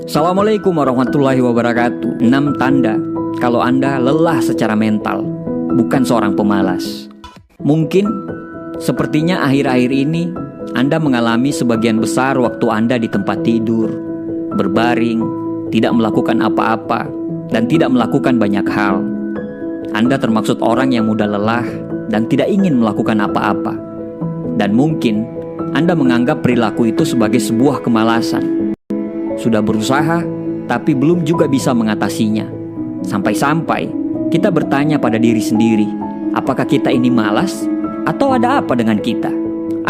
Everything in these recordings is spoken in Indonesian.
Assalamualaikum warahmatullahi wabarakatuh. 6 tanda kalau Anda lelah secara mental, bukan seorang pemalas. Mungkin sepertinya akhir-akhir ini Anda mengalami sebagian besar waktu Anda di tempat tidur, berbaring, tidak melakukan apa-apa, dan tidak melakukan banyak hal. Anda termaksud orang yang mudah lelah dan tidak ingin melakukan apa-apa. Dan mungkin Anda menganggap perilaku itu sebagai sebuah kemalasan. Sudah berusaha, tapi belum juga bisa mengatasinya. Sampai-sampai kita bertanya pada diri sendiri, apakah kita ini malas atau ada apa dengan kita?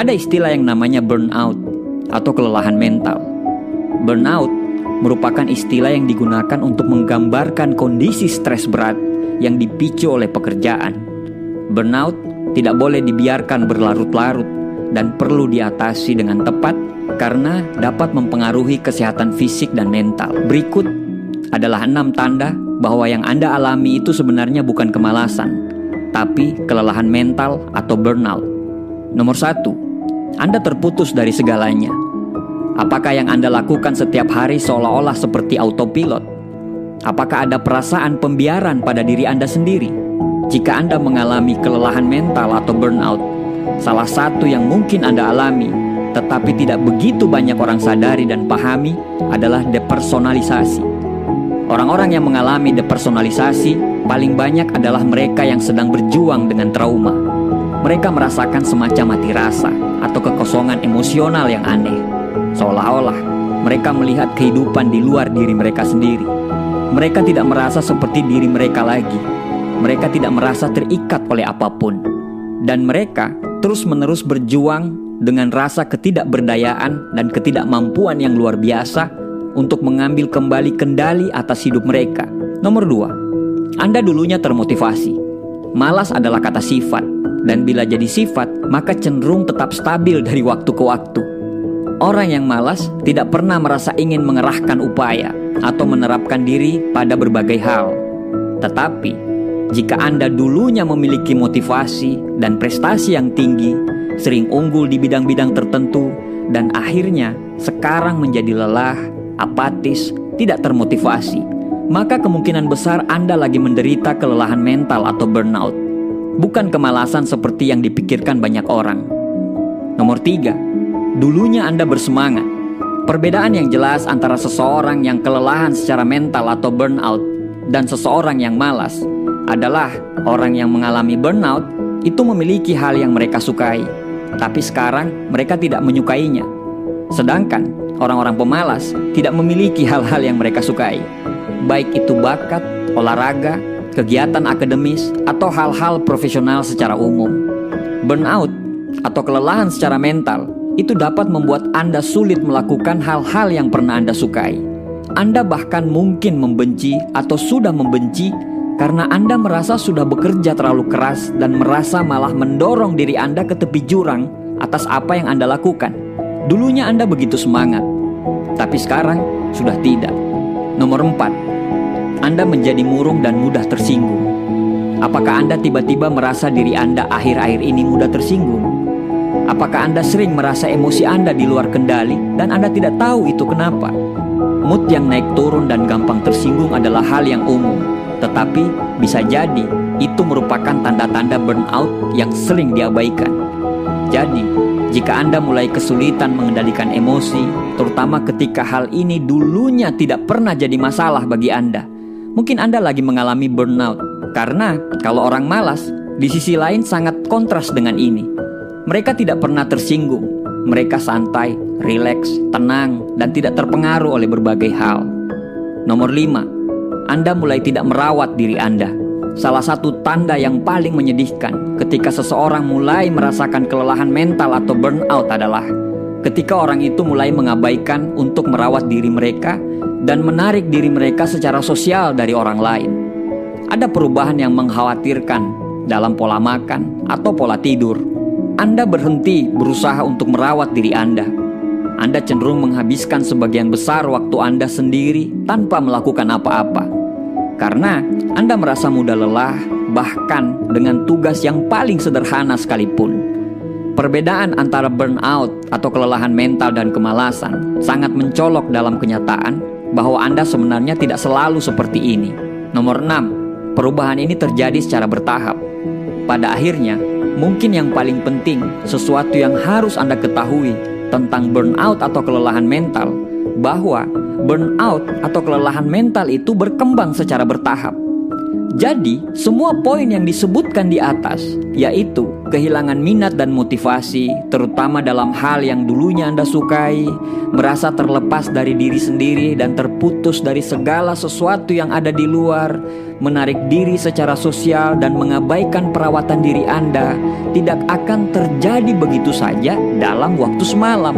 Ada istilah yang namanya burnout atau kelelahan mental. Burnout merupakan istilah yang digunakan untuk menggambarkan kondisi stres berat yang dipicu oleh pekerjaan. Burnout tidak boleh dibiarkan berlarut-larut dan perlu diatasi dengan tepat karena dapat mempengaruhi kesehatan fisik dan mental. Berikut adalah 6 tanda bahwa yang Anda alami itu sebenarnya bukan kemalasan, tapi kelelahan mental atau burnout. Nomor 1, Anda terputus dari segalanya. Apakah yang Anda lakukan setiap hari seolah-olah seperti autopilot? Apakah ada perasaan pembiaran pada diri Anda sendiri? Jika Anda mengalami kelelahan mental atau burnout, salah satu yang mungkin Anda alami, tetapi tidak begitu banyak orang sadari dan pahami, adalah depersonalisasi. Orang-orang yang mengalami depersonalisasi paling banyak adalah mereka yang sedang berjuang dengan trauma. Mereka merasakan semacam mati rasa atau kekosongan emosional yang aneh. Seolah-olah mereka melihat kehidupan di luar diri mereka sendiri. Mereka tidak merasa seperti diri mereka lagi. Mereka tidak merasa terikat oleh apapun. Dan mereka terus-menerus berjuang dengan rasa ketidakberdayaan dan ketidakmampuan yang luar biasa untuk mengambil kembali kendali atas hidup mereka. Nomor 2, Anda dulunya termotivasi. Malas adalah kata sifat, dan bila jadi sifat, maka cenderung tetap stabil dari waktu ke waktu. Orang yang malas tidak pernah merasa ingin mengerahkan upaya atau menerapkan diri pada berbagai hal. Tetapi, jika Anda dulunya memiliki motivasi dan prestasi yang tinggi, sering unggul di bidang-bidang tertentu, dan akhirnya sekarang menjadi lelah, apatis, tidak termotivasi, maka kemungkinan besar Anda lagi menderita kelelahan mental atau burnout, bukan kemalasan seperti yang dipikirkan banyak orang. Nomor 3, dulunya Anda bersemangat. Perbedaan yang jelas antara seseorang yang kelelahan secara mental atau burnout dan seseorang yang malas adalah orang yang mengalami burnout itu memiliki hal yang mereka sukai, tapi sekarang mereka tidak menyukainya. Sedangkan orang-orang pemalas tidak memiliki hal-hal yang mereka sukai, baik itu bakat, olahraga, kegiatan akademis, atau hal-hal profesional secara umum. Burnout atau kelelahan secara mental itu dapat membuat Anda sulit melakukan hal-hal yang pernah Anda sukai. Anda bahkan mungkin membenci atau sudah membenci karena Anda merasa sudah bekerja terlalu keras dan merasa malah mendorong diri Anda ke tepi jurang atas apa yang Anda lakukan. Dulunya Anda begitu semangat, tapi sekarang sudah tidak. Nomor 4, Anda menjadi murung dan mudah tersinggung. Apakah Anda tiba-tiba merasa diri Anda akhir-akhir ini mudah tersinggung? Apakah Anda sering merasa emosi Anda di luar kendali dan Anda tidak tahu itu kenapa? Mood yang naik turun dan gampang tersinggung adalah hal yang umum, tetapi bisa jadi itu merupakan tanda-tanda burnout yang sering diabaikan. Jadi, jika Anda mulai kesulitan mengendalikan emosi, terutama ketika hal ini dulunya tidak pernah jadi masalah bagi Anda, mungkin Anda lagi mengalami burnout. Karena kalau orang malas, di sisi lain sangat kontras dengan ini. Mereka tidak pernah tersinggung. Mereka santai, rileks, tenang, dan tidak terpengaruh oleh berbagai hal. Nomor 5, Anda mulai tidak merawat diri Anda. Salah satu tanda yang paling menyedihkan ketika seseorang mulai merasakan kelelahan mental atau burnout adalah ketika orang itu mulai mengabaikan untuk merawat diri mereka dan menarik diri mereka secara sosial dari orang lain. Ada perubahan yang mengkhawatirkan dalam pola makan atau pola tidur. Anda berhenti berusaha untuk merawat diri Anda. Anda cenderung menghabiskan sebagian besar waktu Anda sendiri tanpa melakukan apa-apa. Karena Anda merasa mudah lelah, bahkan dengan tugas yang paling sederhana sekalipun. Perbedaan antara burnout atau kelelahan mental dan kemalasan sangat mencolok dalam kenyataan bahwa Anda sebenarnya tidak selalu seperti ini. Nomor 6, perubahan ini terjadi secara bertahap. Pada akhirnya, mungkin yang paling penting, sesuatu yang harus Anda ketahui tentang burnout atau kelelahan mental, bahwa burnout atau kelelahan mental itu berkembang secara bertahap. Jadi, semua poin yang disebutkan di atas, yaitu kehilangan minat dan motivasi, terutama dalam hal yang dulunya Anda sukai, merasa terlepas dari diri sendiri dan terputus dari segala sesuatu yang ada di luar, menarik diri secara sosial dan mengabaikan perawatan diri Anda, tidak akan terjadi begitu saja dalam waktu semalam.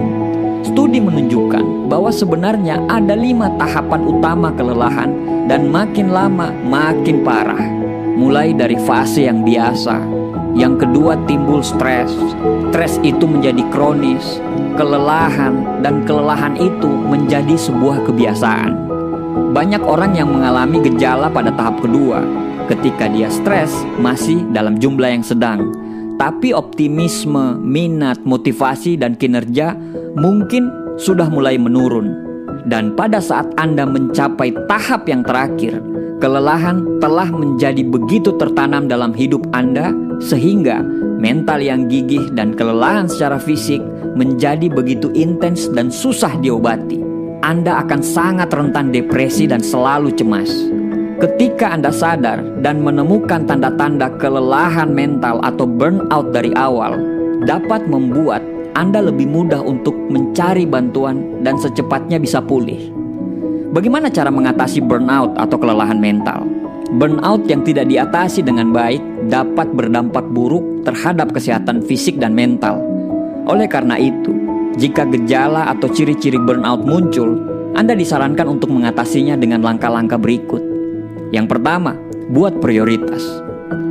Studi menunjukkan bahwa sebenarnya ada 5 tahapan utama kelelahan dan makin lama makin parah. Mulai dari fase yang biasa, yang kedua timbul stres itu menjadi kronis, kelelahan, dan kelelahan itu menjadi sebuah kebiasaan. Banyak orang yang mengalami gejala pada tahap kedua, ketika dia stres masih dalam jumlah yang sedang. Tapi optimisme, minat, motivasi, dan kinerja mungkin sudah mulai menurun. Dan pada saat Anda mencapai tahap yang terakhir, kelelahan telah menjadi begitu tertanam dalam hidup Anda, sehingga mental yang gigih dan kelelahan secara fisik menjadi begitu intens dan susah diobati. Anda akan sangat rentan depresi dan selalu cemas. Ketika Anda sadar dan menemukan tanda-tanda kelelahan mental atau burnout dari awal, dapat membuat Anda lebih mudah untuk mencari bantuan dan secepatnya bisa pulih. Bagaimana cara mengatasi burnout atau kelelahan mental? Burnout yang tidak diatasi dengan baik dapat berdampak buruk terhadap kesehatan fisik dan mental. Oleh karena itu, jika gejala atau ciri-ciri burnout muncul, Anda disarankan untuk mengatasinya dengan langkah-langkah berikut. Yang pertama, buat prioritas.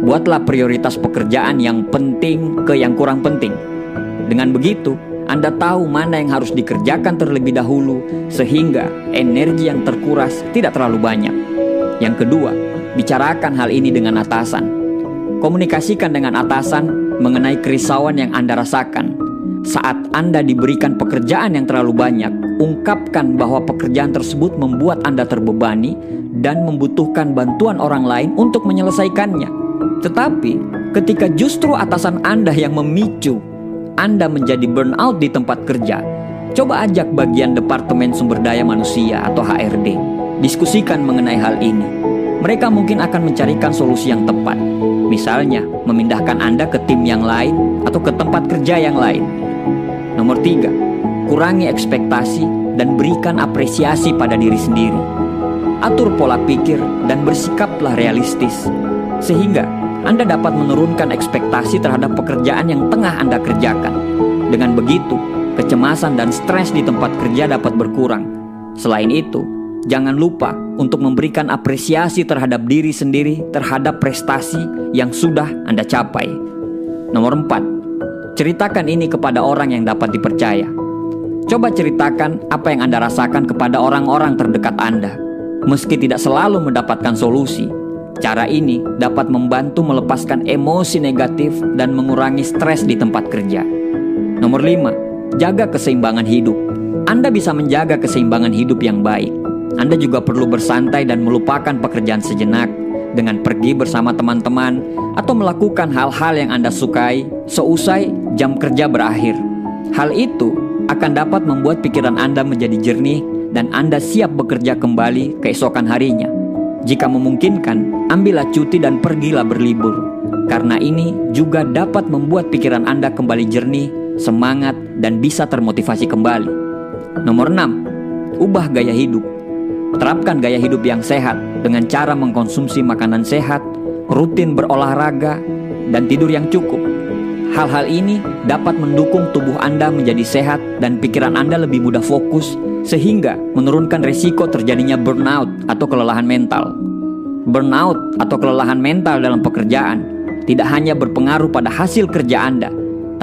Buatlah prioritas pekerjaan yang penting ke yang kurang penting. Dengan begitu, Anda tahu mana yang harus dikerjakan terlebih dahulu, sehingga energi yang terkuras tidak terlalu banyak. Yang kedua, bicarakan hal ini dengan atasan. Komunikasikan dengan atasan mengenai kerisauan yang Anda rasakan. Saat Anda diberikan pekerjaan yang terlalu banyak, ungkapkan bahwa pekerjaan tersebut membuat Anda terbebani dan membutuhkan bantuan orang lain untuk menyelesaikannya. Tetapi, ketika justru atasan Anda yang memicu Anda menjadi burnout di tempat kerja, coba ajak bagian Departemen Sumber Daya Manusia atau HRD. Diskusikan mengenai hal ini. Mereka mungkin akan mencarikan solusi yang tepat. Misalnya, memindahkan Anda ke tim yang lain atau ke tempat kerja yang lain. Nomor 3, kurangi ekspektasi dan berikan apresiasi pada diri sendiri. Atur pola pikir dan bersikaplah realistis, sehingga Anda dapat menurunkan ekspektasi terhadap pekerjaan yang tengah Anda kerjakan. Dengan begitu, kecemasan dan stres di tempat kerja dapat berkurang. Selain itu, jangan lupa untuk memberikan apresiasi terhadap diri sendiri terhadap prestasi yang sudah Anda capai. Nomor 4, ceritakan ini kepada orang yang dapat dipercaya. Coba ceritakan apa yang Anda rasakan kepada orang-orang terdekat Anda. Meski tidak selalu mendapatkan solusi, cara ini dapat membantu melepaskan emosi negatif dan mengurangi stres di tempat kerja. Nomor 5, jaga keseimbangan hidup. Anda bisa menjaga keseimbangan hidup yang baik. Anda juga perlu bersantai dan melupakan pekerjaan sejenak dengan pergi bersama teman-teman atau melakukan hal-hal yang Anda sukai seusai jam kerja berakhir. Hal itu akan dapat membuat pikiran Anda menjadi jernih dan Anda siap bekerja kembali keesokan harinya. Jika memungkinkan, ambillah cuti dan pergilah berlibur. Karena ini juga dapat membuat pikiran Anda kembali jernih, semangat, dan bisa termotivasi kembali. Nomor 6, ubah gaya hidup. Terapkan gaya hidup yang sehat dengan cara mengkonsumsi makanan sehat, rutin berolahraga, dan tidur yang cukup. Hal-hal ini dapat mendukung tubuh Anda menjadi sehat dan pikiran Anda lebih mudah fokus, sehingga menurunkan risiko terjadinya burnout atau kelelahan mental. Burnout atau kelelahan mental dalam pekerjaan tidak hanya berpengaruh pada hasil kerja Anda,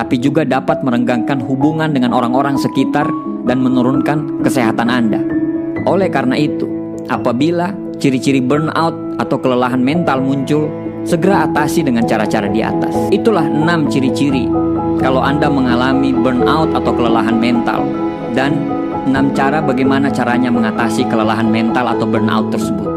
tapi juga dapat merenggangkan hubungan dengan orang-orang sekitar dan menurunkan kesehatan Anda. Oleh karena itu, apabila ciri-ciri burnout atau kelelahan mental muncul, segera atasi dengan cara-cara di atas. Itulah 6 ciri-ciri kalau Anda mengalami burnout atau kelelahan mental, dan 6 cara bagaimana caranya mengatasi kelelahan mental atau burnout tersebut.